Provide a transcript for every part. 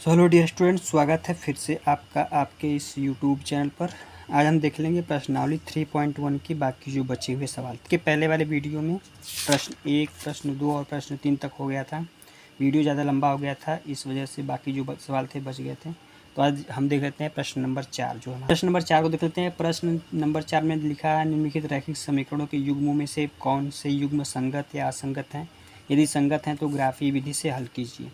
Hello dear student, स्वागत है फिर से आपका आपके इस यूट्यूब चैनल पर। आज हम देख लेंगे प्रश्नावली 3.1 की बाकी जो बचे हुए सवाल के पहले वाले वीडियो में प्रश्न 1, प्रश्न 2 और प्रश्न 3 तक हो गया था। वीडियो ज़्यादा लंबा हो गया था, इस वजह से बाकी जो सवाल थे बच गए थे। तो आज हम देख लेते हैं प्रश्न नंबर 4 जो है। प्रश्न नंबर 4 को देख लेते हैं। प्रश्न नंबर 4 में लिखा है, निम्नलिखित रैखिक समीकरणों के युग्मों में से कौन से युग्म संगत या असंगत हैं? यदि संगत हैं तो ग्राफीय विधि से हल कीजिए।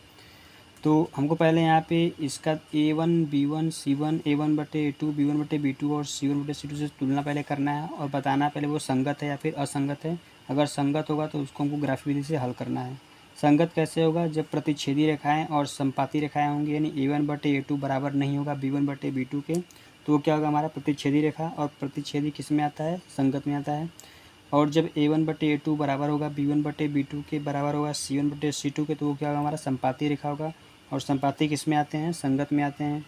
तो हमको पहले यहाँ पे इसका A1 B1 C1 A1 बटे A2 B1 बटे B2 और C1 बटे C2 से तुलना पहले करना है और बताना पहले वो संगत है या फिर असंगत है। अगर संगत होगा तो उसको हमको ग्राफिक विधि से हल करना है। संगत कैसे होगा? जब प्रतिच्छेदी रेखाएं और संपाती रेखाएं होंगी, यानी A1 बटे A2 बराबर नहीं होगा B1 बटे B2 के, तो वो क्या होगा हमारा प्रतिच्छेदी रेखा। और प्रतिच्छेदी किस में आता है? संगत में आता है। और जब A1 बटे A2 बराबर होगा B1 बटे B2 के बराबर होगा C1 बटे C2 के, तो वो क्या होगा हमारा संपाती रेखा होगा। और संपाती किस में आते हैं? संगत में आते हैं।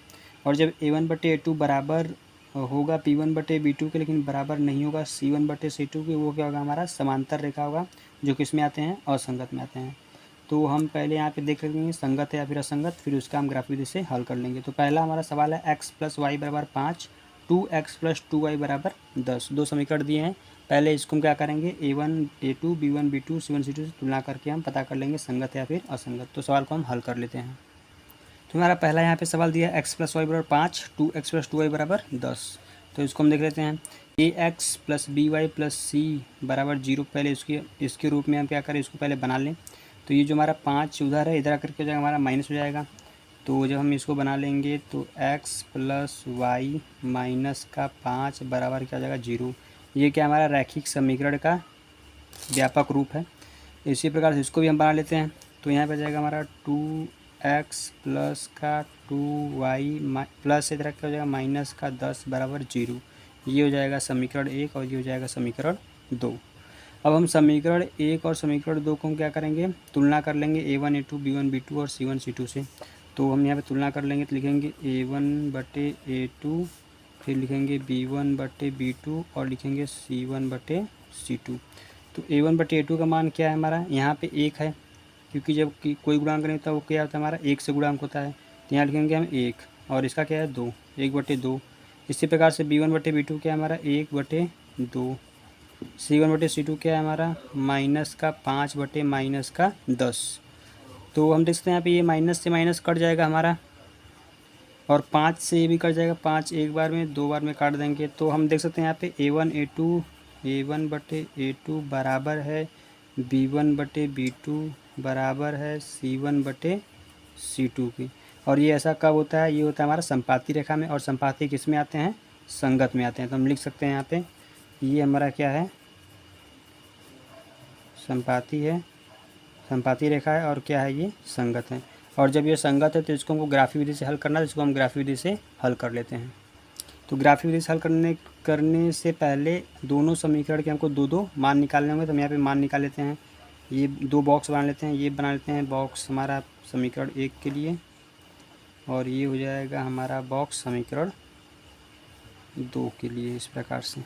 और जब A1 बटे A2 बराबर होगा B1 बटे B2 के, लेकिन बराबर नहीं होगा C1 बटे C2 के, वो क्या होगा हमारा समांतर रेखा होगा, जो किस में आते हैं? असंगत में आते हैं। तो हम पहले यहाँ पे देख लेंगे संगत है या फिर असंगत, फिर उसका हम ग्राफिक विधि से हल कर लेंगे। तो पहला हमारा सवाल है x प्लस वाई बराबर 5, 2x प्लस 2y बराबर 10। दो समीकरण दिए हैं। पहले इसको हम क्या करेंगे? A1 A2 B1 B2 C1 C2 से तुलना करके हम पता कर लेंगे संगत या फिर असंगत। तो सवाल को हम हल कर लेते हैं। तो हमारा पहला यहाँ पे सवाल दिया है x प्लस वाई बराबर 5, 2x प्लस 2y बराबर 10। तो इसको हम देख लेते हैं। ax plus B Y plus C बराबर 0। पहले इसके रूप में हम क्या करें? इसको पहले बना लें। तो ये जो हमारा 5 उधर है, इधर आकर के हो जाएगा हमारा माइनस हो जाएगा। तो जब हम इसको बना लेंगे तो x प्लस वाई माइनस का 5 बराबर क्या हो जाएगा? 0। ये क्या हमारा रैखिक समीकरण का व्यापक रूप है। इसी प्रकार से इसको भी हम बना लेते हैं। तो यहाँ पे जाएगा हमारा 2x प्लस का 2y प्लस इधर क्या हो जाएगा? माइनस का 10 बराबर 0। ये हो जाएगा समीकरण 1 और ये हो जाएगा समीकरण 2। अब हम समीकरण 1 और समीकरण 2 को हम क्या करेंगे? तुलना कर लेंगे A1 A2 B1 B2 और C1 C2 से। तो हम यहाँ पे तुलना कर लेंगे तो लिखेंगे A1 बटे A2, फिर लिखेंगे B1 बटे B2 और लिखेंगे C1 बटे C2। तो A1 बटे A2 का मान क्या है हमारा? यहाँ पे 1 है, क्योंकि जब कोई गुणांक नहीं होता वो क्या होता है हमारा? 1 से गुणांक होता है। तो यहाँ लिखेंगे हम 1 और इसका क्या है? 2, 1/2। इसी प्रकार से B1 बटे B2 क्या है हमारा? 1/2। C1 बटे C2 क्या है हमारा? माइनस का 5 बटे माइनस का 10। तो हम देख सकते हैं यहाँ पे ये माइनस से माइनस कट जाएगा हमारा, और 5 से ये भी कट जाएगा। 5 एक बार में, 2 बार में काट देंगे। तो हम देख सकते हैं यहाँ पे A1 बटे A2 बराबर है B1 बटे B2 बराबर है C1 बटे C2 की। और ये ऐसा कब होता है? ये होता है हमारा संपाती रेखा में। और संपाती किस में आते हैं? संगत में आते हैं। तो हम लिख सकते हैं यहाँ पे ये हमारा क्या है? संपाती है, संपाती रेखा है। और क्या है? ये संगत है। और जब ये संगत है तो इसको हमको ग्राफिक विधि से हल करना है। इसको हम ग्राफिक विधि से हल कर लेते हैं। तो ग्राफिक विधि से हल करने से पहले दोनों समीकरण के हमको दो दो मान निकालने होंगे। तो हम यहाँ पे मान निकाल लेते हैं। ये दो बॉक्स बना लेते हैं। ये बना लेते हैं बॉक्स हमारा समीकरण 1 के लिए, और ये हो जाएगा हमारा बॉक्स समीकरण 2 के लिए, इस प्रकार से।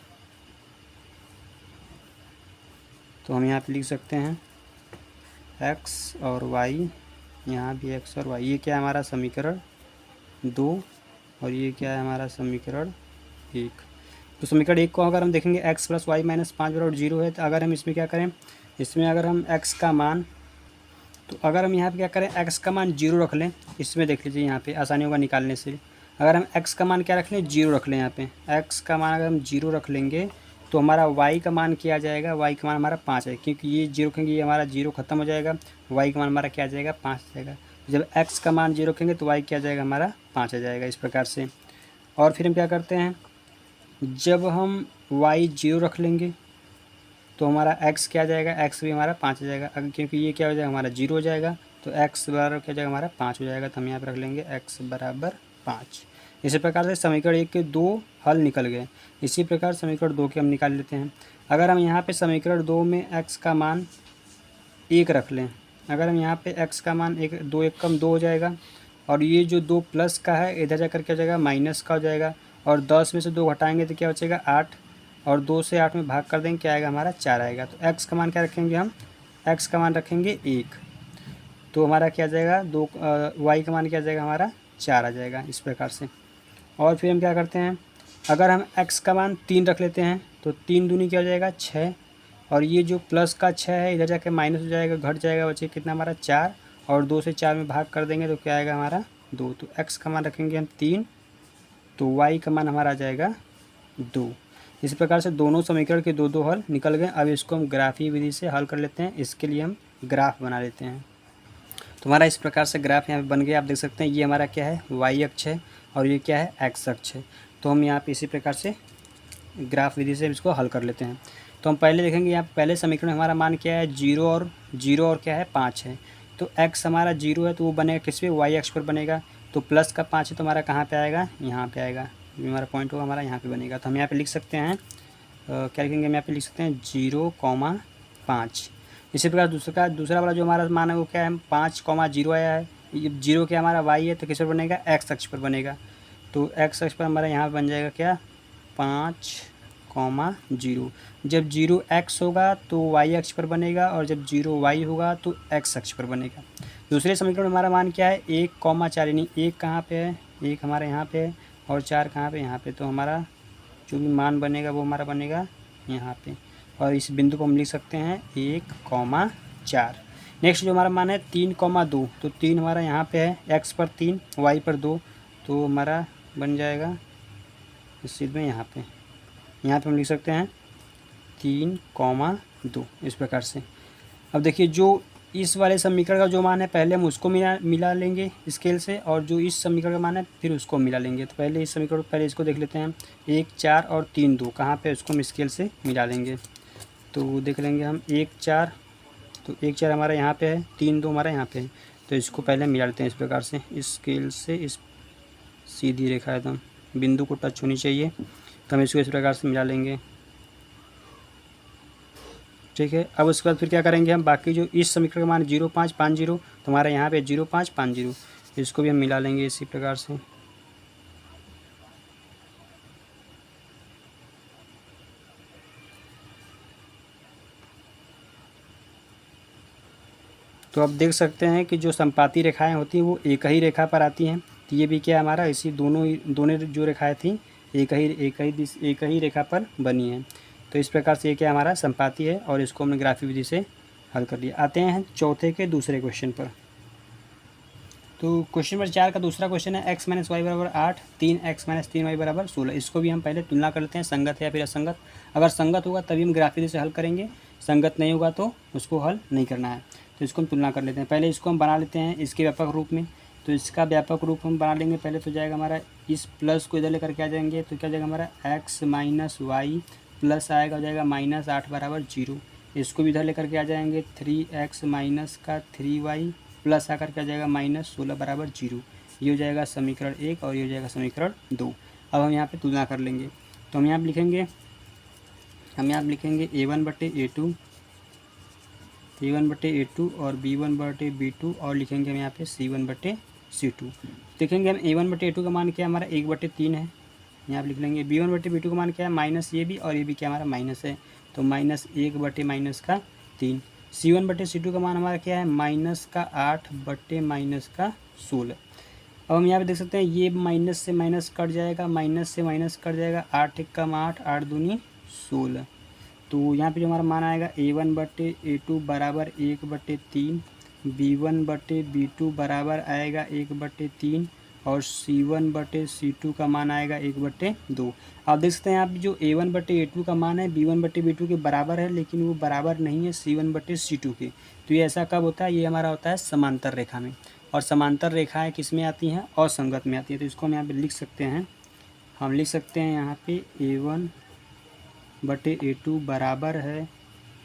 तो हम यहाँ पे लिख सकते हैं x और y, यहाँ भी x और y। ये क्या है हमारा? समीकरण 2। और ये क्या है हमारा? समीकरण 1। तो समीकरण 1 को अगर हम देखेंगे x प्लस वाई माइनस 5 बराबर 0 है। तो अगर हम इसमें क्या करें? इसमें अगर हम x का मान, तो अगर हम यहाँ पे क्या करें? x का मान 0 रख लें। इसमें देख लीजिए, यहाँ पे आसानी होगा निकालने से। अगर हम x का मान क्या रख लें? 0 रख लें। यहाँ पे x का मान अगर हम 0 रख लेंगे तो हमारा y का मान क्या आ जाएगा? y का मान हमारा 5 है, क्योंकि ये 0 रखेंगे, ये हमारा 0 खत्म हो जाएगा। y का मान हमारा क्या आ जाएगा? 5 आ जाएगा। जब x का मान 0 रखेंगे तो y क्या आ जाएगा? हमारा 5 आ जाएगा, इस प्रकार से। और फिर हम क्या करते हैं? जब हम y 0 रख लेंगे तो हमारा x क्या आ जाएगा? x भी हमारा 5 आ जाएगा। अगर क्योंकि ये क्या हो जाएगा? हमारा 0 हो जाएगा। तो x बराबर क्या हो जाएगा? हमारा 5 हो जाएगा। तो हम यहाँ पर रख लेंगे x बराबर 5। इसी प्रकार से समीकरण 1 के 2 हल निकल गए। इसी प्रकार समीकरण 2 के हम निकाल लेते हैं। अगर हम यहाँ पे समीकरण 2 में x का मान 1 रख लें, अगर हम यहाँ पे x का मान 1, 2 1 कम 2 हो जाएगा। और ये जो 2 प्लस का है, इधर जाकर क्या हो जाएगा? माइनस का हो जाएगा। और 10 में से 2 घटाएंगे तो क्या बचेगा? 8। और 2 से 8 में भाग कर देंगे, क्या आएगा? हमारा 4 आएगा। तो x का मान क्या रखेंगे हम? x का मान रखेंगे 1। तो हमारा क्या आ जाएगा, y का मान क्या आ जाएगा हमारा 4 आ जाएगा इस प्रकार से। और फिर हम क्या करते हैं, अगर हम x का मान 3 रख लेते हैं तो 3 दूनी क्या हो जाएगा 6, और ये जो प्लस का 6 है इधर जाके माइनस हो जाएगा, घट जाएगा, बचे कितना हमारा 4, और 2 से 4 में भाग कर देंगे तो क्या आएगा हमारा 2। तो x का मान रखेंगे हम 3, तो y का मान हमारा आ जाएगा 2। इस प्रकार से दोनों समीकरण के दो हल निकल गए। अब इसको हम ग्राफीय विधि से हल कर लेते हैं। इसके लिए हम ग्राफ बना लेते हैं। तो हमारा इस प्रकार से ग्राफ यहाँ पे बन गया। आप देख सकते हैं ये हमारा क्या है, y अक्ष है, और ये क्या है, x अक्ष है। तो हम यहाँ पे इसी प्रकार से ग्राफ विधि से इसको हल कर लेते हैं। तो हम पहले देखेंगे यहाँ पहले समीकरण हमारा मान क्या है, 0 और क्या है 5 है। तो x हमारा 0 है तो वो बनेगा किस पे, y अक्ष पर बनेगा। तो प्लस का 5 है तो हमारा कहाँ पे आएगा, यहाँ पे आएगा। हमारा पॉइंट होगा हमारा यहाँ पे बनेगा। तो हम यहाँ पे लिख सकते हैं क्या लिखेंगे, हम यहाँ पे लिख सकते हैं 0,5। इसी प्रकार दूसरा वाला जो हमारा मान है वो क्या है, 5,0 आया है। ये 0 क्या हमारा y है तो किस पर बनेगा, x अक्ष पर बनेगा। तो x अक्ष पर हमारा यहाँ बन जाएगा क्या, 5,0। जब 0x होगा तो y अक्ष पर बनेगा, और जब 0y होगा तो x अक्ष पर बनेगा। दूसरे समीकरण में हमारा मान क्या है, 1,4, यानी 1 कहाँ पे है, 1 हमारा यहाँ पे है, और 4 कहाँ पे, यहाँ पे। तो हमारा जो भी मान बनेगा वो हमारा बनेगा यहाँ पे, और इस बिंदु को हम लिख सकते हैं 1,4। नेक्स्ट जो हमारा मान है 3,2, तो 3 हमारा यहाँ पे है, x पर 3 y पर 2, तो हमारा बन जाएगा इस चीज़ में यहाँ पे हम लिख सकते हैं 3,2 इस प्रकार से। अब देखिए जो इस वाले समीकरण का जो मान है पहले हम उसको मिला लेंगे स्केल से, और जो इस समीकरण का मान है फिर उसको मिला लेंगे। तो पहले इस समीकरण पहले इसको देख लेते हैं, 1, 4 और 3, 2 कहाँ पे, उसको हम स्केल से मिला लेंगे। तो देख लेंगे हम 1, 4, तो 1, 4 हमारा यहाँ पे है, 3, 2 हमारा यहाँ पे है। तो इसको पहले मिला लेते हैं इस प्रकार से, इस स्केल से इस सीधी रेखा एकदम बिंदु को टच होनी चाहिए। तो हम इसको इस प्रकार से मिला लेंगे, ठीक है। अब उसके बाद फिर क्या करेंगे, हम बाकी जो इस समीकरण का मान 0,550, तो हमारा यहाँ पे 0,550, इसको भी हम मिला लेंगे इसी प्रकार से। तो आप देख सकते हैं कि जो संपाती रेखाएं होती हैं वो एक ही रेखा पर आती हैं। तो ये भी क्या हमारा इसी दोनों जो रेखाएं थी एक ही रेखा पर बनी है। तो इस प्रकार से ये क्या हमारा संपाती है, और इसको हमने ग्राफीय विधि से हल कर दिया। आते हैं चौथे के दूसरे क्वेश्चन पर। तो क्वेश्चन नंबर 4 का दूसरा क्वेश्चन है x - y = 8, 3x - 3y = 16। इसको भी हम पहले तुलना कर लेते हैं, संगत है या फिर असंगत। अगर संगत होगा तभी हम ग्राफीय विधि से हल करेंगे, संगत नहीं होगा तो उसको हल नहीं करना है। तो इसको हम तुलना कर लेते हैं। पहले इसको हम बना लेते हैं इसके व्यापक रूप में। तो इसका व्यापक रूप हम बना लेंगे। पहले तो जाएगा हमारा, इस प्लस को इधर लेकर के आ जाएंगे तो क्या जाएगा हमारा x - y प्लस आएगा, हो जाएगा -8 = 0। इसको भी इधर लेकर के आ जाएंगे, 3x - 3y प्लस आकर के आ जाएगा -16 = 0। ये हो जाएगा समीकरण 1 और ये हो जाएगा समीकरण 2। अब हम यहाँ पे तुलना कर लेंगे। तो हम यहाँ लिखेंगे a1/a2 और b1/b2, और लिखेंगे हम यहाँ पे c1/c2। देखेंगे हम a1/a2 का मान क्या है हमारा 1/3 है, यहाँ पे लिख लेंगे। b1/b2 का मान क्या है माइनस ये भी, और ये भी क्या हमारा माइनस है, तो -1/-3। c1/c2 का मान हमारा क्या है -8/-16। अब हम यहाँ पे देख सकते हैं ये माइनस से माइनस कट जाएगा, 8 × 8, 8 दूनी 16। तो यहाँ पे जो हमारा मान आएगा a1/a2 = 1/3, b1/b2 बराबर आएगा 1/3, और c1/c2 का मान आएगा 1/2। आप देख सकते हैं यहाँ पे जो a1/a2 का मान है b1/b2 के बराबर है, लेकिन वो बराबर नहीं है c1/c2 के। तो ये ऐसा कब होता है, ये हमारा होता है समांतर रेखा में, और समांतर रेखाएं किस में आती हैं, असंगत में आती है। तो इसको हम यहाँ पे लिख सकते हैं, यहाँ पे a1/a2 बराबर है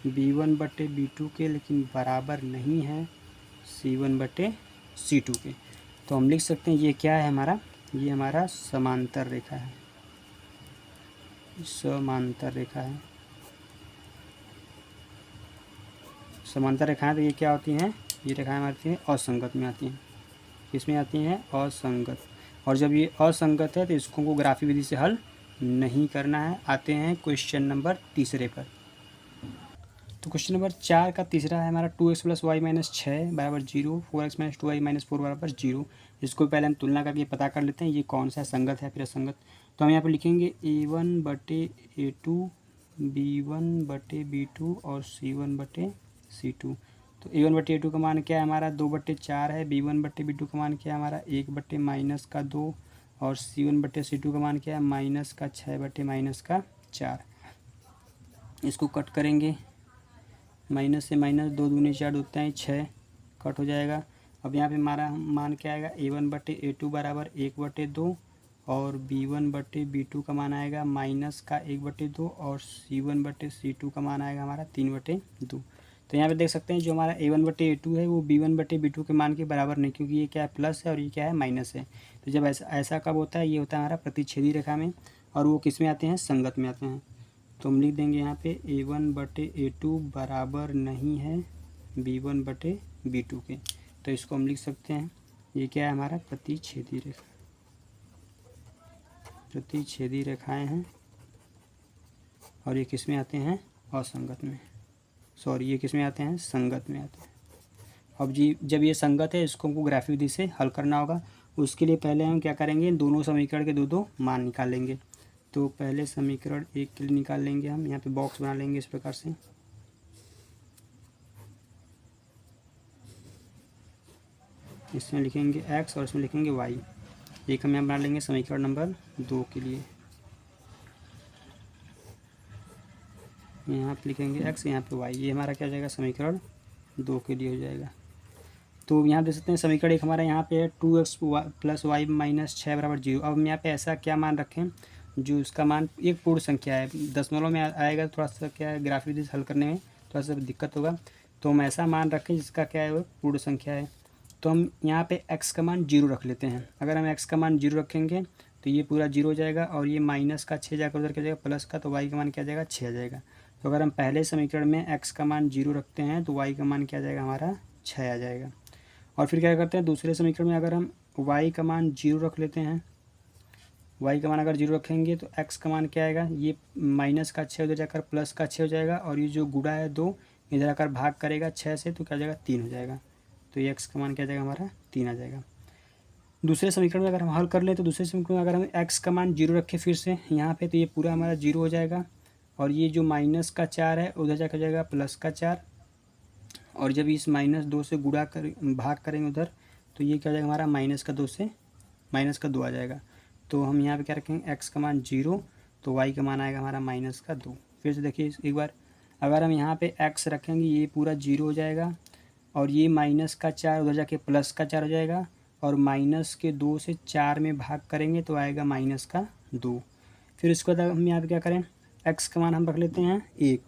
b1/b2 के, लेकिन बराबर नहीं है c1/c2 के। तो हम लिख सकते हैं ये क्या है हमारा, ये हमारा समांतर रेखा है, समांतर रेखा है। समांतर रेखाएं तो ये क्या होती हैं, ये रेखाएं आती हैं असंगत में आती हैं। किसमें आती हैं, असंगत। और जब ये असंगत है तो इसको ग्राफीय विधि से हल नहीं करना है। आते हैं क्वेश्चन नंबर तीसरे पर। तो क्वेश्चन नंबर 4 का तीसरा है हमारा 2x प्लस वाई माइनस 6 बराबर 0, 4x माइनस 2y माइनस 4 बराबर 0। इसको पहले हम तुलना करके पता कर लेते हैं ये कौन सा संगत है फिर असंगत। तो हम यहाँ पे लिखेंगे a1/a2, b1/b2 और c1/c2। तो a1/a2 का मान क्या है हमारा 2/4 है, b1/b2 का मान क्या है हमारा 1/-2 और c1/c2 का मान क्या है -6/-4। इसको कट करेंगे, माइनस से माइनस 2 दूनी 4 होता है 6, कट हो जाएगा। अब यहाँ पे हमारा मान क्या आएगा a1/a2 बराबर 1/2 और b1/b2 का मान आएगा -1/2 और c1/c2 का मान आएगा हमारा 3/2। तो यहाँ पे देख सकते हैं जो हमारा a1/a2 है वो b1/b2 के मान के बराबर नहीं, क्योंकि ये क्या है प्लस है और ये क्या है माइनस है। तो जब ऐसा कब होता है, ये होता है हमारा प्रतिच्छेदी रेखा में, और वो किस में आते हैं, संगत में आते हैं। तो हम लिख देंगे यहाँ पे a1/a2 बराबर नहीं है b1/b2 के। तो इसको हम लिख सकते हैं ये क्या है हमारा प्रतिच्छेदी रेखा, प्रतिच्छेदी रेखाएं हैं और ये किस में आते हैं, असंगत में, सॉरी ये किस में आते हैं, संगत में आते हैं। अब जी जब ये संगत है इसको हमको ग्राफिक विधि से हल करना होगा। उसके लिए पहले हम क्या करेंगे, दोनों समीकरण के दो मान निकाल लेंगे। तो पहले समीकरण 1 के लिए निकाल लेंगे हम, यहाँ पे बॉक्स बना लेंगे इस प्रकार से। इसमें लिखेंगे x और इसमें लिखेंगे y। एक हम यहाँ बना लेंगे समीकरण नंबर 2 के लिए, यहाँ पे लिखेंगे x, यहाँ पे y। ये हमारा क्या हो जाएगा, समीकरण 2 के लिए हो जाएगा। तो यहाँ देख सकते हैं समीकरण 1 हमारा यहाँ पे है 2x प्लस वाई माइनस 6 बराबर 0। अब हम यहाँ पे ऐसा क्या मान रखें जो उसका मान एक पूर्ण संख्या है, दशमलव में आएगा थोड़ा सा क्या है ग्राफिक विधि हल करने में थोड़ा सा दिक्कत होगा। तो हम ऐसा मान रखें जिसका क्या है वो पूर्ण संख्या है। तो हम यहाँ पे x का मान 0 रख लेते हैं। अगर हम x का मान 0 रखेंगे तो ये पूरा 0 हो जाएगा और ये माइनस का 6 जाकर उधर क्या जाएगा प्लस का, तो y का मान क्या जाएगा 6 आ जाएगा। तो अगर हम पहले समीकरण में x का मान 0 रखते हैं तो y का मान क्या जाएगा हमारा 6 आ जाएगा। और फिर क्या करते हैं दूसरे समीकरण में अगर हम y का मान 0 रख लेते हैं, y का मान अगर 0 रखेंगे तो x का मान क्या आएगा, ये माइनस का 6 उधर जाकर प्लस का 6 हो जाएगा और ये जो गुणा है 2 इधर आकर भाग करेगा 6 से तो क्या हो जाएगा 3 हो जाएगा। तो ये x का मान क्या जाएगा हमारा 3 आ जाएगा। दूसरे समीकरण में अगर हम हल कर लें तो दूसरे समीकरण में अगर हम x का मान 0 रखें फिर से यहाँ पे, तो ये पूरा हमारा 0 हो जाएगा और ये जो माइनस का 4 है उधर जाकर जाएगा प्लस का 4, और जब इस -2 से गुणा कर भाग करेंगे उधर तो ये क्या हो जाएगा हमारा -2 से -2 आ जाएगा। तो हम यहाँ पे क्या रखेंगे x का मान 0 तो y का मान आएगा हमारा -2। फिर से देखिए एक बार, अगर हम यहाँ पे x रखेंगे ये पूरा 0 हो जाएगा और ये माइनस का 4 उधर जाके प्लस का 4 हो जाएगा और -2 से 4 में भाग करेंगे तो आएगा -2। फिर उसके बाद हम यहाँ पे क्या करें, x का मान हम रख लेते हैं 1।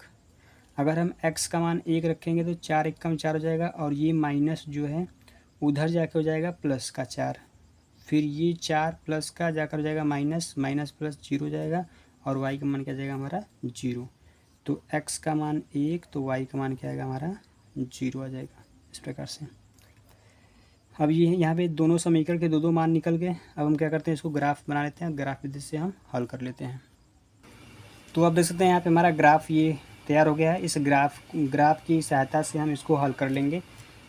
अगर हम x का मान 1 रखेंगे तो 4 1 कम 4 हो जाएगा और ये माइनस जो है उधर जाके हो जाएगा प्लस का 4, फिर ये 4 प्लस का जाकर हो जाएगा माइनस प्लस 0 हो जाएगा और y का मान क्या जाएगा हमारा 0। तो x का मान 1 तो y का मान क्या आएगा हमारा 0 आ जाएगा इस प्रकार से। अब ये यहाँ पे दोनों समीकरण के दो मान निकल गए। अब हम क्या करते हैं इसको ग्राफ बना लेते हैं, ग्राफ विधि से हम हल कर लेते हैं। तो आप देख सकते हैं यहाँ पे हमारा ग्राफ ये तैयार हो गया है। इस ग्राफ की सहायता से हम इसको हल कर लेंगे।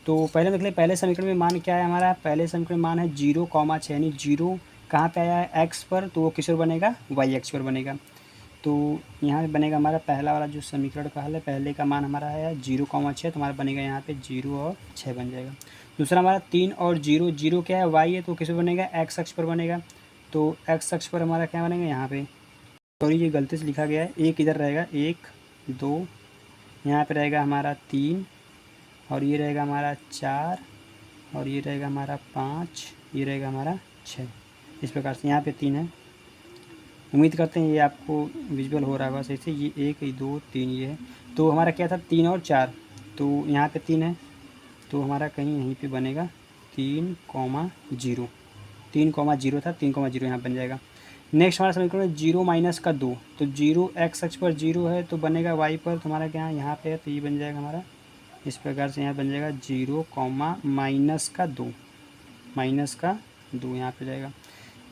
तो पहले देख लें पहले समीकरण में मान क्या है हमारा, पहले समीकरण में मान है 0,6, यानी 0 कहाँ पे आया है x पर, तो वो किस पर बनेगा y x पर बनेगा। तो यहाँ पे बनेगा हमारा पहला वाला जो समीकरण का हल है, पहले का मान हमारा है 0,6 तो हमारा बनेगा यहाँ पे 0 और 6 बन जाएगा। दूसरा हमारा 3 और 0, 0 क्या है y है तो किस पर बनेगा x अक्ष पर बनेगा। तो x अक्ष पर हमारा क्या बनेगा यहाँ पे, सॉरी ये गलती से लिखा गया है, 1 इधर रहेगा 1 2, यहाँ पे रहेगा हमारा 3 और ये रहेगा हमारा 4 और ये रहेगा हमारा 5, ये रहेगा हमारा 6। इस प्रकार से यहाँ पे 3 है। उम्मीद करते हैं ये आपको विजुअल हो रहा होगा सही से। ये 1 2 3 ये है। तो हमारा क्या था 3 और 4, तो यहाँ पे 3 है तो हमारा कहीं यहीं पे बनेगा 3,0, 3,0 था 3,0 यहाँ बन जाएगा। नेक्स्ट हमारा समीकरण 0 माइनस का 2, तो 0 x अक्ष पर 0 है तो बनेगा y पर, तो हमारा क्या यहाँ पे है तो ये बन जाएगा हमारा इस प्रकार से, यहाँ बन जाएगा 0, -2 यहाँ पे जाएगा।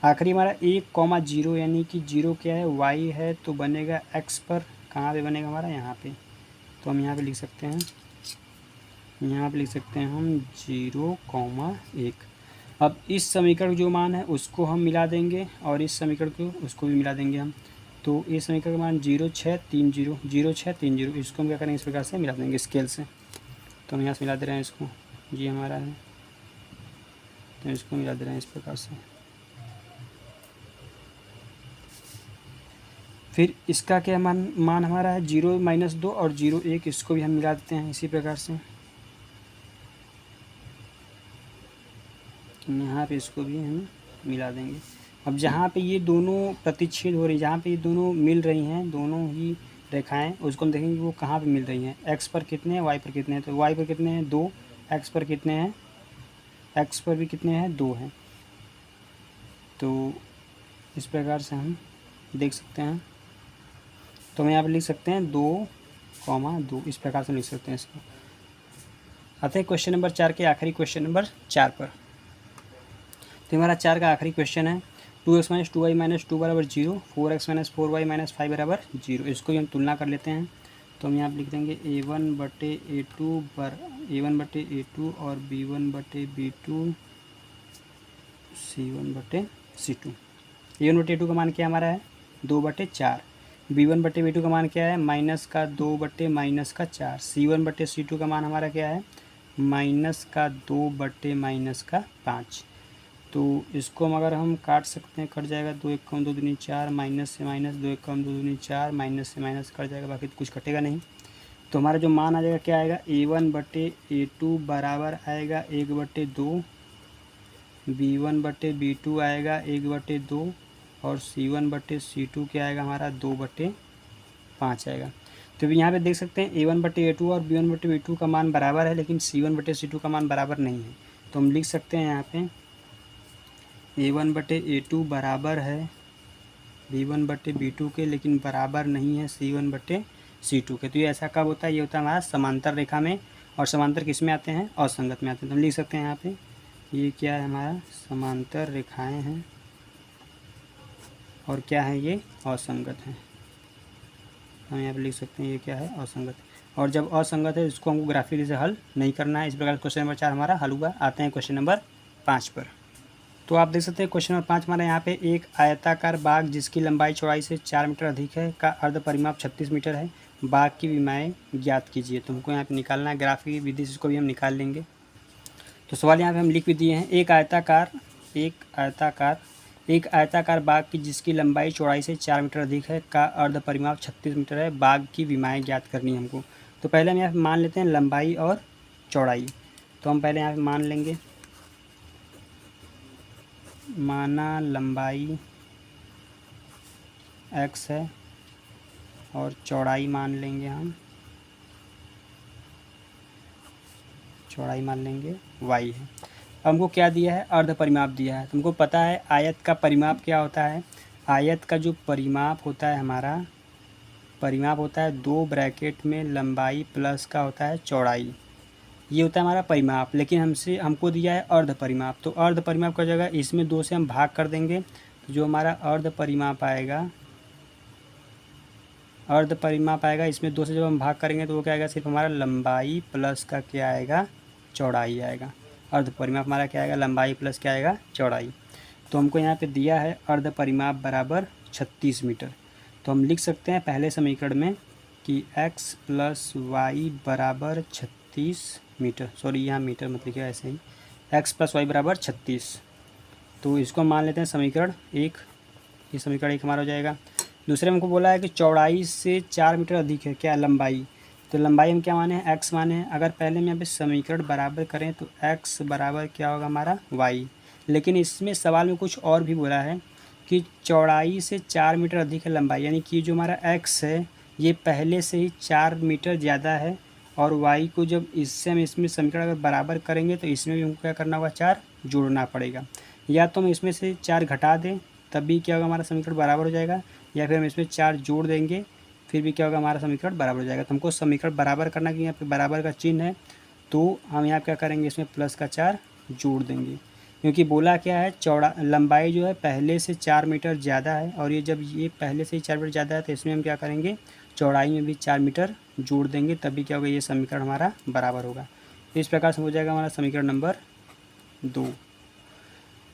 आखिरी हमारा 1,0 यानी कि 0 क्या है y है तो बनेगा x पर, कहाँ पे बनेगा हमारा यहाँ पे, तो हम यहाँ पे लिख सकते हैं, यहाँ पे लिख सकते हैं हम 0,1। अब इस समीकरण जो मान है उसको हम मिला देंगे और इस समीकरण को उसको भी मिला देंगे हम। तो इस समीकरण का मान 0,630 इसको हम क्या करेंगे, इस प्रकार से मिला देंगे स्केल से। तो हम यहाँ से मिला दे रहे हैं इसको, ये हमारा है, तो इसको मिला दे रहे हैं इस प्रकार से। फिर इसका क्या मान हमारा है 0-2 और 0,1, इसको भी हम मिला देते हैं इसी प्रकार से। यहाँ पे इसको भी हम मिला देंगे। अब जहाँ पे ये दोनों प्रतिच्छेद हो रही, जहाँ पे ये दोनों मिल रही हैं, दोनों ही रेखाएं, उसको हम देखेंगे वो कहाँ पे मिल रही हैं। एक्स पर कितने हैं, वाई पर कितने हैं। तो वाई पर कितने हैं 2, एक्स पर कितने हैं, एक्स पर भी कितने हैं 2 हैं। तो इस प्रकार से हम देख सकते हैं। तो हम यहाँ पर लिख सकते हैं 2,2, इस प्रकार से लिख सकते हैं इसको। आते हैं क्वेश्चन नंबर 4 के आखिरी क्वेश्चन नंबर 4 पर। तो हमारा 4 का आखिरी क्वेश्चन है 2x - 2y - 2 = 0, 4x - 4y - 5 = 0। इसको भी हम तुलना कर लेते हैं। तो हम यहाँ पर लिख देंगे A1/A2 और B1/B2 C1/C2। A1/A2 का मान क्या हमारा है 2/4, B1/B2 का मान क्या है -2/-4, C1/C2 का मान हमारा क्या है -2/-5। तो इसको अगर हम काट सकते हैं, कट जाएगा, 2 1 2 दूनी 4, माइनस से माइनस, 2 1 2 दूनी 4, माइनस से माइनस कट जाएगा, बाकी तो कुछ कटेगा नहीं। तो हमारा जो मान आ जाएगा क्या आएगा, A1/A2 बराबर आएगा 1/2, B1/B2 आएगा 1/2 और C1/C2 क्या आएगा हमारा 2/5 आएगा। तो यहाँ पे देख सकते हैं A1/A2 और B1/B2 का मान बराबर है, लेकिन C1/C2 का मान बराबर नहीं है। तो हम लिख सकते हैं यहाँ पे A1/A2 बराबर है B1/B2 के, लेकिन बराबर नहीं है C1/C2 के। तो ये ऐसा कब होता है, ये होता है हमारा समांतर रेखा में, और समांतर किस में आते हैं, असंगत में आते हैं। तो हम लिख सकते हैं यहाँ पे ये क्या है हमारा समांतर रेखाएं हैं और क्या है ये असंगत है। हम यहाँ पे लिख सकते हैं ये क्या है असंगत, और जब असंगत है इसको हमको ग्राफिकली से हल नहीं करना है। इस प्रकार क्वेश्चन नंबर 4 हमारा हल हुआ। आते हैं क्वेश्चन नंबर 5 पर। तो आप देख सकते हैं क्वेश्चन नंबर 5 हमारा यहाँ पे एक आयताकार बाग जिसकी लंबाई चौड़ाई से 4 मीटर अधिक है का अर्ध परिमाप 36 मीटर है, बाग की विमाएँ ज्ञात कीजिए। तो हमको यहाँ पे निकालना है ग्राफिक विधि से, इसको भी हम निकाल लेंगे। तो सवाल यहाँ पे हम लिख भी दिए हैं, एक आयताकार बाग की जिसकी लंबाई चौड़ाई से 4 मीटर अधिक है का अर्ध परिमाप 36 मीटर है, बाग की विमाएँ ज्ञात करनी है हमको। तो पहले हम यहाँ पे मान लेते हैं लंबाई और चौड़ाई। तो हम पहले यहाँ पे मान लेंगे, माना लंबाई x है और चौड़ाई मान लेंगे हम, चौड़ाई मान लेंगे y है। हमको क्या दिया है, अर्ध परिमाप दिया है। तुमको पता है आयत का परिमाप क्या होता है, आयत का जो परिमाप होता है हमारा, परिमाप होता है 2 ब्रैकेट में लंबाई प्लस का होता है चौड़ाई, ये होता है हमारा परिमाप। लेकिन हमको दिया है अर्ध परिमाप। तो अर्ध परिमाप का जगह इसमें 2 से हम भाग कर देंगे, तो जो हमारा अर्ध परिमाप आएगा, इसमें 2 से जब हम भाग करेंगे तो वो क्या आएगा, सिर्फ हमारा लंबाई प्लस का क्या आएगा, चौड़ाई आएगा। अर्ध परिमाप हमारा क्या आएगा, लंबाई प्लस क्या आएगा, चौड़ाई। तो हमको यहाँ पे दिया है अर्ध परिमाप बराबर 36 मीटर। तो हम लिख सकते हैं पहले समीकरण में कि x + y बराबर 36 मीटर, सॉरी यहाँ मीटर मत लिखिए, ऐसे ही x + y बराबर 36। तो इसको मान लेते हैं समीकरण 1, ये समीकरण 1 हमारा हो जाएगा। दूसरे में हमको बोला है कि चौड़ाई से 4 मीटर अधिक है क्या लंबाई, तो लंबाई हम क्या माने हैं, x माने हैं। अगर पहले में यहाँ पे समीकरण बराबर करें तो x बराबर क्या होगा हमारा y, लेकिन इसमें सवाल में कुछ और भी बोला है कि चौड़ाई से 4 मीटर अधिक है लंबाई, यानी कि जो हमारा x है ये पहले से ही 4 मीटर ज़्यादा है, और y को जब इससे हम इसमें समीकरण अगर बराबर करेंगे तो इसमें भी हमको क्या करना होगा, 4 जोड़ना पड़ेगा। या तो हम इसमें से 4 घटा दें तब भी क्या होगा, हमारा समीकरण बराबर हो जाएगा, या फिर हम इसमें 4 जोड़ देंगे फिर भी क्या होगा, हमारा समीकरण बराबर हो जाएगा। तो हमको समीकरण बराबर करना कि यहाँ पे बराबर का चिन्ह है, तो हम यहाँ क्या करेंगे, इसमें प्लस का 4 जोड़ देंगे, क्योंकि बोला क्या है, लंबाई जो है पहले से 4 मीटर ज़्यादा है, और ये जब ये पहले से ही 4 मीटर ज़्यादा है तो इसमें हम क्या करेंगे, चौड़ाई में भी 4 मीटर जोड़ देंगे, तभी क्या होगा, ये समीकरण हमारा बराबर होगा। तो इस प्रकार से हो जाएगा हमारा समीकरण नंबर 2।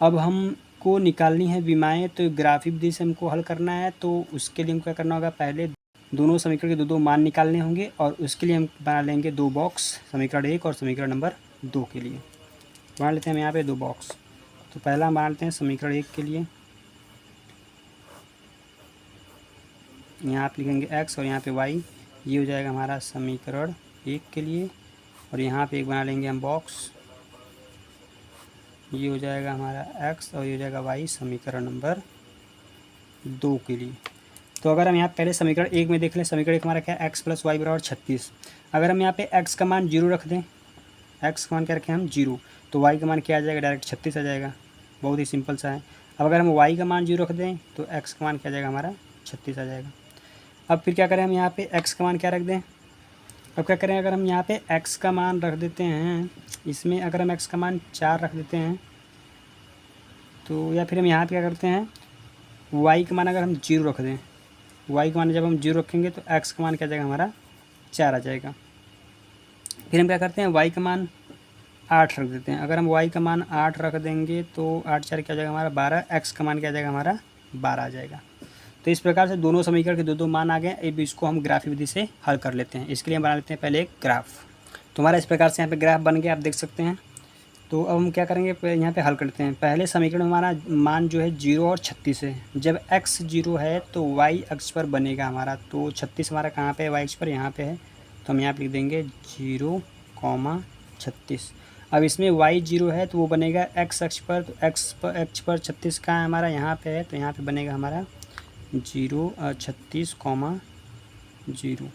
अब हमको निकालनी है विमाएँ, तो ग्राफिक विधि से हमको हल करना है। तो उसके लिए हमको क्या करना होगा, पहले दोनों समीकरण के दो मान निकालने होंगे, और उसके लिए हम बना लेंगे 2 बॉक्स, समीकरण 1 और समीकरण नंबर 2 के लिए बना लेते हैं हम यहाँ पे 2 बॉक्स। तो पहला हम बना लेते हैं समीकरण 1 के लिए, यहाँ पे लिखेंगे x और यहाँ पे y, ये हो जाएगा हमारा समीकरण 1 के लिए। और यहाँ पे एक बना लेंगे हम बॉक्स, ये हो जाएगा हमारा x और ये हो जाएगा y समीकरण नंबर 2 के लिए। तो अगर हम यहाँ पहले समीकरण 1 में देख लें, समीकरण 1 हमारा क्या है, x + y = 36। अगर हम यहाँ पे x का मान 0 रख दें, x का मान क्या रखें हम 0, तो y का मान क्या आ जाएगा, डायरेक्ट 36 आ जाएगा। बहुत ही सिंपल सा है। अब अगर हम y का मान 0 रख दें तो x का मान क्या आ जाएगा, हमारा 36 आ जाएगा। अब फिर क्या करें, हम यहाँ पे x का मान क्या रख दें, अब क्या करें, अगर हम यहाँ पे x का मान रख देते हैं, इसमें अगर हम x का मान 4 रख देते हैं, तो या फिर हम यहाँ पे क्या करते हैं, y का मान अगर हम 0 रख दें, y का मान जब हम 0 रखेंगे तो x का मान क्या आ जाएगा, हमारा 4 आ जाएगा। फिर हम क्या करते हैं, y का मान 8 रख देते हैं। अगर हम y का मान 8 रख देंगे तो 8 4 क्या आ जाएगा, हमारा 12, x का मान क्या आ जाएगा, हमारा 12 आ जाएगा। तो इस प्रकार से दोनों समीकरण के दो मान आ गए। अब इसको हम ग्राफिक विधि से हल कर लेते हैं। इसके लिए हम बना लेते हैं पहले एक ग्राफ। तो हमारा इस प्रकार से यहाँ पे ग्राफ बन गया, आप देख सकते हैं। तो अब हम क्या करेंगे, यहाँ पे हल करते हैं। पहले समीकरण में हमारा मान जो है 0 और 36 है। जब x 0 है तो y अक्ष पर बनेगा हमारा, तो 36 हमारा कहाँ पे है, y अक्ष पर यहाँ पे है। तो हम यहाँ पे लिख देंगे 0, 36। अब इसमें y 0 है तो वो बनेगा x अक्ष पर, तो x पर 36 कहाँ है हमारा, यहाँ पे है। तो यहाँ पे बनेगा हमारा 0, 36, 0।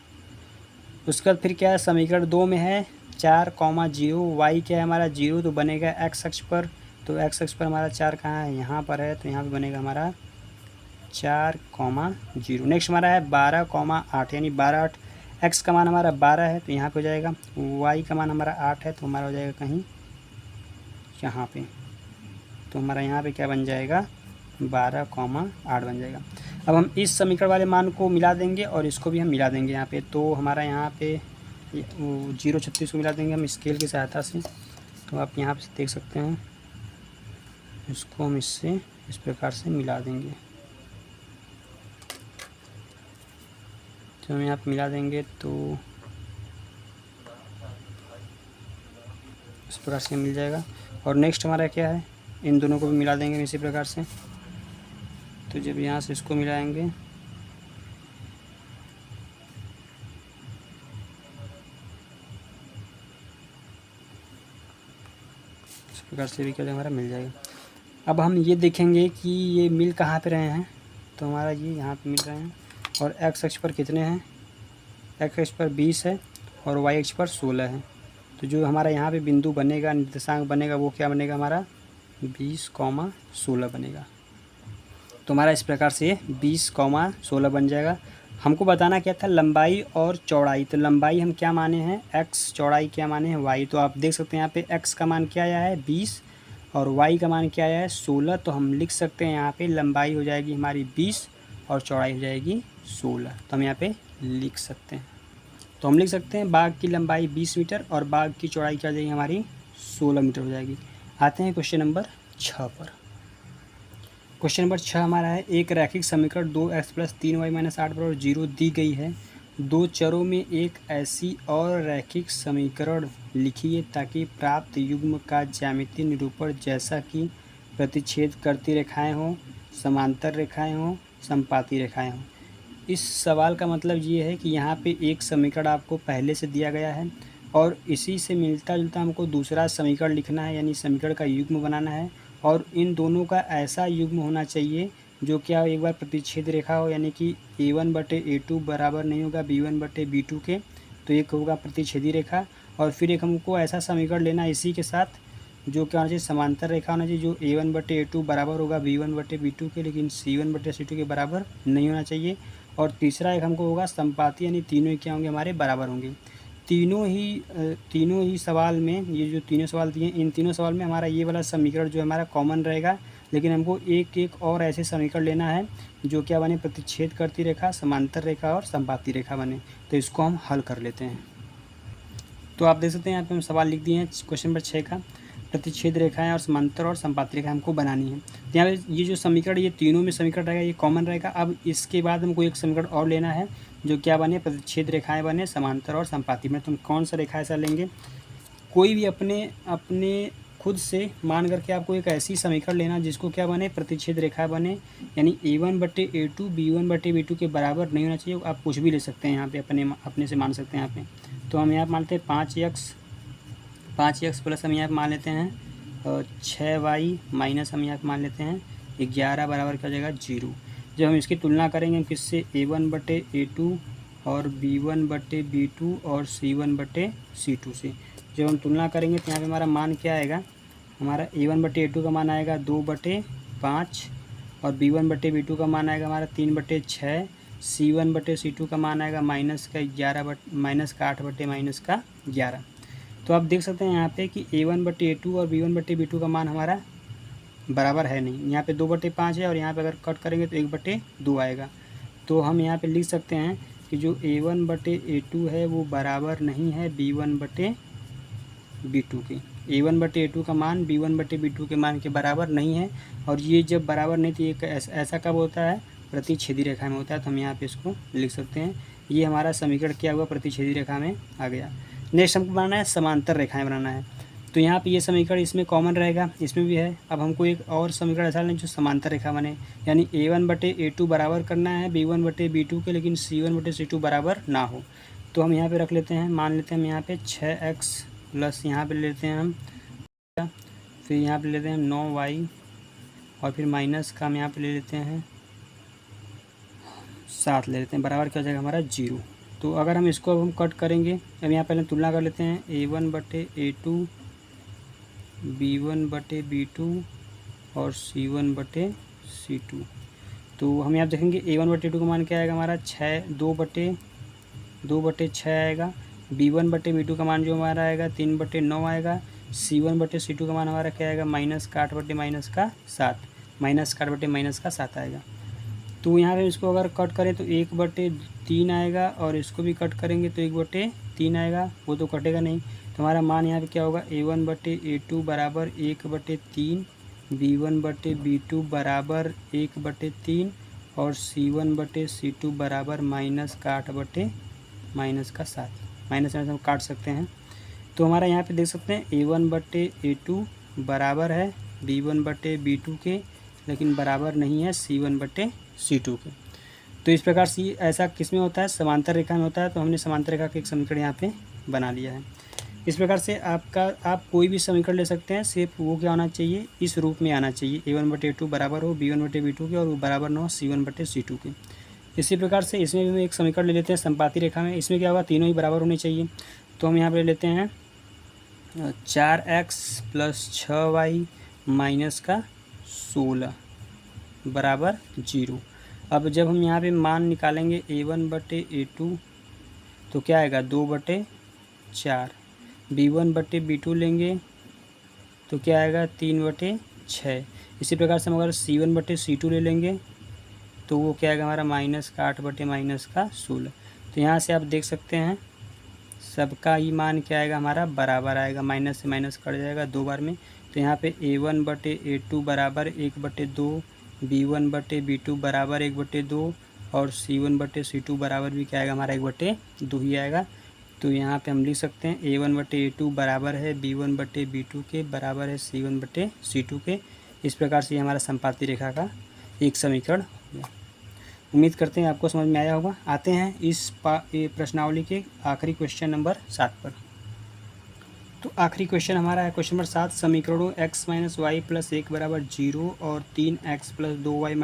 उसके बाद फिर क्या है, समीकरण 2 में है 4, 0, y क्या है हमारा 0, तो बनेगा x अक्ष पर। तो x अक्ष पर हमारा 4 कहाँ है, यहाँ पर है। तो यहाँ पे बनेगा हमारा 4, 0। नेक्स्ट हमारा है 12, 8, यानी 12, 8, x का मान हमारा 12 है तो यहाँ पे हो जाएगा। y का मान हमारा 8 है तो हमारा हो जाएगा कहीं यहाँ पे। तो हमारा यहाँ पे क्या बन जाएगा, 12, 8 बन जाएगा। अब हम इस समीकरण वाले मान को मिला देंगे और इसको भी हम मिला देंगे यहाँ पे। तो हमारा यहाँ पे 0, 36 को मिला देंगे हम स्केल की सहायता से। तो आप यहाँ पे देख सकते हैं, इसको हम इससे इस प्रकार से मिला देंगे। तो हम यहाँ पे मिला देंगे तो इस प्रकार से मिल जाएगा। और नेक्स्ट हमारा क्या है, इन दोनों को भी मिला देंगे इसी प्रकार से। तो जब यहाँ से इसको मिलाएंगे इस प्रकार से भी क्या हमारा मिल जाएगा। अब हम ये देखेंगे कि ये मिल कहाँ पे रहे हैं। तो हमारा ये यहाँ पे मिल रहे हैं। और x अक्ष पर कितने हैं, x अक्ष पर 20 है और y अक्ष पर 16 है। तो जो हमारा यहाँ पे बिंदु बनेगा, निर्देशांक बनेगा, वो क्या बनेगा, हमारा 20, 16 बनेगा। तो हमारा इस प्रकार से 20, 16 बन जाएगा। हमको बताना क्या था, लंबाई और चौड़ाई। तो लंबाई हम क्या माने हैं, x, चौड़ाई क्या माने हैं, y। तो आप देख सकते हैं यहाँ पे x का मान क्या आया है 20 और y का मान क्या आया है 16। तो हम लिख सकते हैं यहाँ पे लंबाई हो जाएगी हमारी 20 और चौड़ाई हो जाएगी 16। तो हम यहाँ पे लिख सकते हैं। तो हम लिख सकते हैं बाघ की लंबाई 20 मीटर और बाघ की चौड़ाई क्या हो जाएगी हमारी 16 मीटर हो जाएगी। आते हैं क्वेश्चन नंबर 6 पर। क्वेश्चन नंबर 6 हमारा है, एक रैखिक समीकरण 2x + 3y - 8 = 0 दी गई है। दो चरों में एक ऐसी और रैखिक समीकरण लिखिए ताकि प्राप्त युग्म का ज्यामितीय निरूपण जैसा कि प्रतिच्छेद करती रेखाएं हों, समांतर रेखाएं हों, संपाती रेखाएं हों। इस सवाल का मतलब ये है कि यहाँ पे एक समीकरण आपको पहले से दिया गया है और इसी से मिलता जुलता हमको दूसरा समीकरण लिखना है, यानी समीकरण का युग्म बनाना है। और इन दोनों का ऐसा युग्म होना चाहिए जो क्या एक बार प्रतिच्छेद रेखा हो, यानी कि a1/a2 बराबर नहीं होगा b1/b2 के। तो एक होगा प्रतिच्छेदी रेखा। और फिर एक हमको ऐसा समीकरण लेना इसी के साथ जो क्या होना चाहिए, समांतर रेखा होना चाहिए, जो a1/a2 बराबर होगा b1/b2 के, लेकिन c1/c2 के बराबर नहीं होना चाहिए। और तीसरा एक हमको होगा संपाती, यानी तीनों ही क्या होंगे, हमारे बराबर होंगे। तीनों ही सवाल में, ये जो तीनों सवाल दिए, इन तीनों सवाल में हमारा ये वाला समीकरण जो हमारा कॉमन रहेगा। लेकिन हमको एक एक और ऐसे समीकरण लेना है जो क्या बने, प्रतिच्छेद करती रेखा, समांतर रेखा और संपाती रेखा बने। तो इसको हम हल कर लेते हैं। तो आप देख सकते हैं यहाँ पे हम सवाल लिख दिए हैं क्वेश्चन नंबर 6 का, प्रतिच्छेद रेखाएं और समांतर और संपाती रेखा हमको बनानी है। तो यहाँ पे ये जो समीकरण, ये तीनों में समीकरण रहेगा, ये कॉमन रहेगा। अब इसके बाद हमको एक समीकरण और लेना है जो क्या बने, प्रतिच्छेद रेखाएं बने, समांतर और संपाती में। तो हम कौन सा रेखा ऐसा लेंगे, कोई भी अपने खुद से मान करके आपको एक ऐसी समीकरण लेना जिसको क्या बने, प्रतिच्छेद रेखा बने, यानी a1/a2 b1/b2 के बराबर नहीं होना चाहिए। आप कुछ भी ले सकते हैं यहाँ पे, अपने से मान सकते हैं यहाँ पे। तो हम यहाँ मानते हैं 5x प्लस हम यहाँ पे मान लेते हैं 6y माइनस हम यहाँ पे मान लेते हैं 11 बराबर क्या हो जाएगा 0। जब हम इसकी तुलना करेंगे किससे, a1/a2 और b1/b2 और c1/c2 से। जब हम तुलना करेंगे तो यहाँ पे हमारा मान क्या आएगा, हमारा a1/a2 का मान आएगा 2/5 और b1/b2 का मान आएगा हमारा 3/6, c1/c2 का मान आएगा -8/-11। तो आप देख सकते हैं यहाँ पे कि a1/a2 और b1/b2 का मान हमारा बराबर है नहीं। यहाँ पे 2/5 है और यहाँ पे अगर कट करेंगे तो 1/2 आएगा। तो हम यहाँ पे लिख सकते हैं कि जो a1/a2 है वो बराबर नहीं है b1/b2 के। a1/a2 का मान b1/b2 के मान के बराबर नहीं है। और ये जब बराबर नहीं, तो ये ऐसा कब होता है, प्रतिच्छेदी रेखा में होता है। तो हम यहाँ पे इसको लिख सकते हैं। ये हमारा समीकरण क्या हुआ, प्रतिच्छेदी रेखा में आ गया। नेक्स्ट हमको बनाना है समांतर रेखाएं बनाना है। तो यहाँ पे ये समीकरण इसमें कॉमन रहेगा, इसमें भी है। अब हमको एक और समीकरण ऐसा लेना जो समांतर रेखा बने, यानी a1/a2 बराबर करना है b1/b2 के, लेकिन c1/c2 बराबर ना हो। तो हम यहाँ पे रख लेते हैं, मान लेते हैं हम यहाँ पे 6x प्लस यहाँ पे लेते हैं हम, फिर यहाँ पे लेते हैं 9y और फिर माइनस का हम यहाँ पे ले लेते हैं 7 ले लेते हैं, बराबर क्या हो जाएगा हमारा 0। तो अगर हम इसको अब हम कट करेंगे, अब यहाँ पहले तुलना कर लेते हैं a1/a2 b1/b2 और c1/c2। तो हम यहाँ देखेंगे a1/a2 का मान क्या आएगा हमारा 2/6 आएगा, b1/b2 का मान जो हमारा आएगा 3/9 आएगा, c1/c2 का मान हमारा क्या आएगा -8/-7 आएगा। तो यहाँ पे इसको अगर कट करें तो 1/3 आएगा और इसको भी कट करेंगे तो 1/3 आएगा, वो तो कटेगा नहीं। तो हमारा मान यहाँ पे क्या होगा, a1/a2 बराबर 1/3, b1/b2 बराबर 1/3 और c1/c2 बराबर -8/-7। माइनस हम काट सकते हैं। तो हमारा यहाँ पे देख सकते हैं a1/a2 बराबर है b1/b2 के, लेकिन बराबर नहीं है c1/c2 के। तो इस प्रकार से ऐसा किस में होता है, समांतर रेखा में होता है। तो हमने समांतर रेखा का एक समीकरण यहाँ पे बना लिया है। इस प्रकार से आप कोई भी समीकरण ले सकते हैं, सिर्फ वो क्या होना चाहिए, इस रूप में आना चाहिए, a1/a2 बराबर हो b1/b2 के और वो बराबर ना हो c1/c2 के। इसी प्रकार से इसमें भी हम एक समीकरण ले लेते हैं संपाती रेखा में। इसमें क्या होगा, तीनों ही बराबर होने चाहिए। तो हम यहाँ पर ले लेते हैं 4x प्लस 6y माइनस का 16 बराबर 0। अब जब हम यहाँ पे मान निकालेंगे a1/a2 तो क्या आएगा 2/4, b1/b2 लेंगे तो क्या आएगा 3/6। इसी प्रकार से हम अगर c1/c2 ले लेंगे तो वो क्या आएगा हमारा -8/-16। तो यहाँ से आप देख सकते हैं सबका ही मान क्या आएगा हमारा बराबर आएगा, माइनस से माइनस कट जाएगा 2 बार में। तो यहाँ पे a1/a2 बराबर 1/2, b1/b2 बराबर 1/2 और c1/c2 बराबर भी क्या आएगा हमारा 1/2 ही आएगा। तो यहाँ पे हम लिख सकते हैं a1/a2 बराबर है b1/b2 के, बराबर है c1/c2 के। इस प्रकार से हमारा संपाती रेखा का एक समीकरण हो गया। उम्मीद करते हैं आपको समझ में आया होगा। आते हैं इस प्रश्नावली के आखिरी क्वेश्चन नंबर 7 पर। तो आखिरी क्वेश्चन हमारा है क्वेश्चन नंबर 7, समीकरणों x - y + 1 बराबर 0 और 3x + 2y -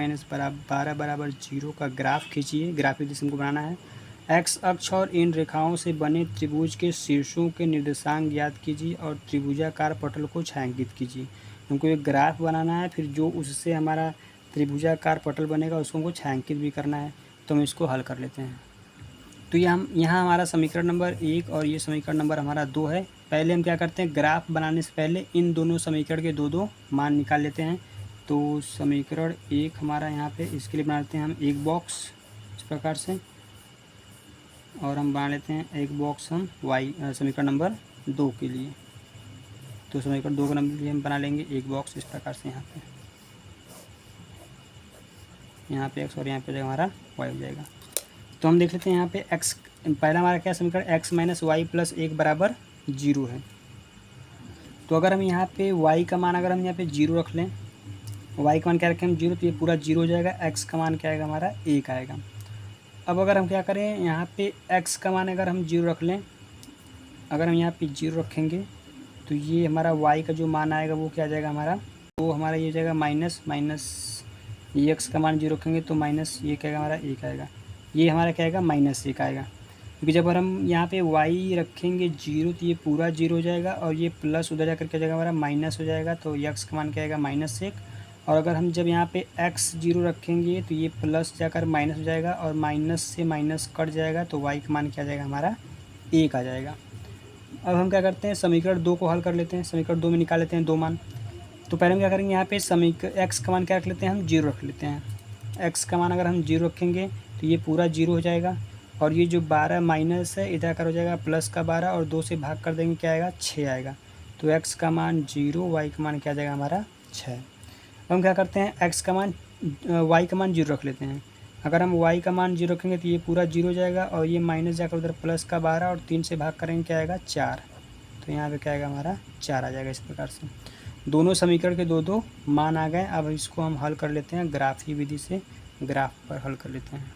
12 बराबर 0 का ग्राफ खींचिए। ग्राफिक जिसम को बनाना है। x अक्ष और इन रेखाओं से बने त्रिभुज के शीर्षों के निर्देशांक ज्ञात कीजिए और त्रिभुजाकार पटल को छायांकित कीजिए। हमको एक ग्राफ बनाना है, फिर जो उससे हमारा त्रिभुजाकार पटल बनेगा उसको हमको छायांकित भी करना है। तो हम इसको हल कर लेते हैं। तो यहाँ हमारा समीकरण नंबर 1 और ये समीकरण नंबर हमारा 2 है। पहले हम क्या करते हैं, ग्राफ बनाने से पहले इन दोनों समीकरण के दो मान निकाल लेते हैं। तो समीकरण 1 हमारा यहाँ पे इसके लिए बना लेते हैं हम एक बॉक्स इस प्रकार से, और हम बना लेते हैं एक बॉक्स हम समीकरण नंबर 2 के लिए। तो समीकरण 2 के नंबर के लिए हम बना लेंगे एक बॉक्स इस प्रकार से, यहाँ पे x और यहाँ पे हमारा y हो जाएगा। तो हम देख लेते हैं यहाँ पे x, पहला हमारा क्या समीकरण x माइनस वाई प्लस 1 बराबर 0 है। तो अगर हम यहाँ पे y का मान अगर हम यहाँ पे 0 रख लें, y का मान क्या रखें हम 0, तो ये पूरा 0 हो जाएगा। x का मान क्या आएगा हमारा 1 आएगा। अब अगर हम क्या करें यहाँ पे x का मान अगर हम 0 रख लें, अगर हम यहाँ पे 0 रखेंगे तो ये हमारा y का जो मान आएगा वो क्या आ जाएगा हमारा, वो हमारा ये जाएगा माइनस ये x का मान 0 रखेंगे तो माइनस ये क्या आएगा हमारा 1 आएगा। ये हमारा क्या आएगा -1 आएगा, क्योंकि जब हम यहाँ पे y रखेंगे 0 तो ये पूरा 0 हो जाएगा, और ये प्लस उधर जाकर क्या जाएगा हमारा माइनस हो जाएगा, तो x का मान क्या आएगा -1। और अगर हम जब यहाँ पे x 0 रखेंगे तो ये प्लस जाकर माइनस हो जाएगा, और माइनस से माइनस कट जाएगा, तो y का मान क्या आ जाएगा हमारा 1 आ जाएगा। अब हम क्या करते हैं समीकरण 2 को हल कर लेते हैं। समीकरण 2 में निकाल लेते हैं 2 मान। तो पहले हम क्या करेंगे यहाँ पे x का मान क्या रख लेते हैं हम 0 रख लेते हैं। x का मान अगर हम 0 रखेंगे तो ये पूरा 0 हो जाएगा, और ये जो 12 माइनस है इधर कर हो जाएगा प्लस का 12, और 2 से भाग कर देंगे क्या आएगा 6 आएगा। तो x का मान 0, y का मान क्या आ जाएगा हमारा 6। अब हम क्या करते हैं y का मान 0 रख लेते हैं। अगर हम y का मान 0 रखेंगे तो ये पूरा 0 हो जाएगा, और ये माइनस जाकर उधर प्लस का 12, और 3 से भाग करेंगे क्या आएगा 4। तो यहाँ पे क्या आएगा हमारा 4 आ जाएगा। इस प्रकार से दोनों समीकरण के दो मान आ गए। अब इसको हम हल कर लेते हैं ग्राफी विधि से, ग्राफ पर हल कर लेते हैं।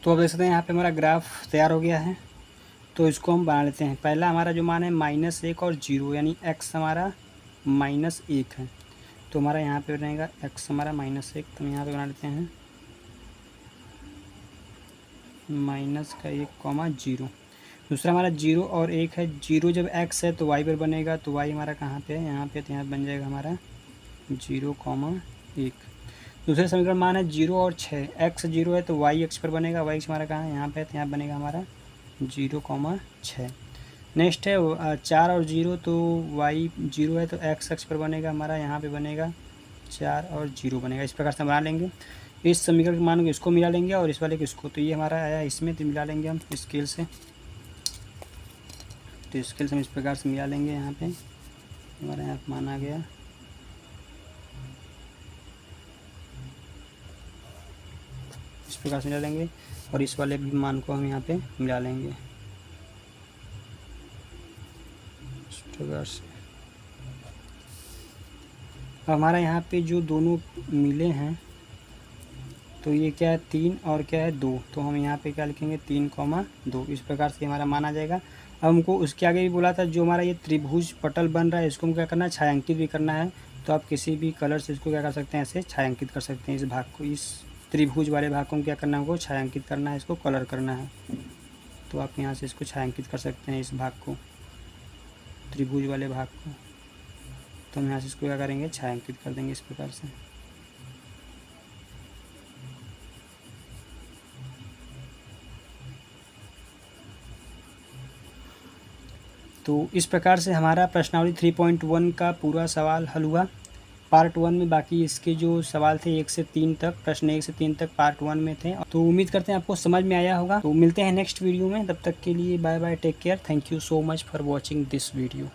तो अब देख सकते हैं यहाँ पे हमारा ग्राफ तैयार हो गया है। तो इसको हम बना लेते हैं। पहला हमारा जो मान है -1 और 0, यानी x हमारा -1 है, तो हमारा यहाँ पे बनेगा x हमारा -1, तो हम यहाँ पे बना लेते हैं -1, दूसरा हमारा 0 और 1 है। 0 जब x है तो y पर बनेगा, तो y हमारा कहाँ पे है यहाँ पे, तो यहाँ बन जाएगा हमारा 0, 1। दूसरे समीकरण मान है 0 और 6, x 0 है तो y x पर बनेगा, y हमारा कहाँ है यहाँ पे, तो यहाँ बनेगा हमारा 0, 6। नेक्स्ट है 4 और 0, तो y 0 है तो x अक्ष पर बनेगा हमारा, यहाँ पे बनेगा 4 और 0 बनेगा। इस प्रकार से बना लेंगे। इस समीकरण के मान को इसको मिला लेंगे और इस वाले को इसको, तो ये हमारा आया इसमें, तो मिला लेंगे हम स्केल से। तो स्केल से हम इस प्रकार से मिला लेंगे। यहाँ पे हमारे यहाँ मान आ गया, इस प्रकार से मिला लेंगे, और इस वाले भी मान को हम यहाँ पे मिला लेंगे इस प्रकार से। हमारा यहाँ पे जो दोनों मिले हैं तो ये क्या है 3 और क्या है 2, तो हम यहाँ पे क्या लिखेंगे 3, 2। इस प्रकार से हमारा मान आ जाएगा। अब हमको उसके आगे भी बोला था जो हमारा ये त्रिभुज पटल बन रहा है इसको हम क्या करना है छायांकित भी करना है। तो आप किसी भी कलर से इसको क्या कर सकते हैं, ऐसे छायांकित कर सकते हैं। इस भाग को, इस त्रिभुज वाले भाग को क्या करना है, हमको छायांकित करना है, इसको कलर करना है। तो आप यहाँ से इसको छायांकित कर सकते हैं, इस भाग को, त्रिभुज वाले भाग को। तो हम यहाँ से इसको क्या करेंगे छायांकित कर देंगे इस प्रकार से। तो इस प्रकार से हमारा प्रश्नावली 3.1 का पूरा सवाल हल हुआ पार्ट 1 में। बाकी इसके जो सवाल थे 1 से 3 तक, प्रश्न 1 से 3 तक पार्ट 1 में थे। तो उम्मीद करते हैं आपको समझ में आया होगा। तो मिलते हैं नेक्स्ट वीडियो में, तब तक के लिए bye bye, take care, thank you so much for watching this video.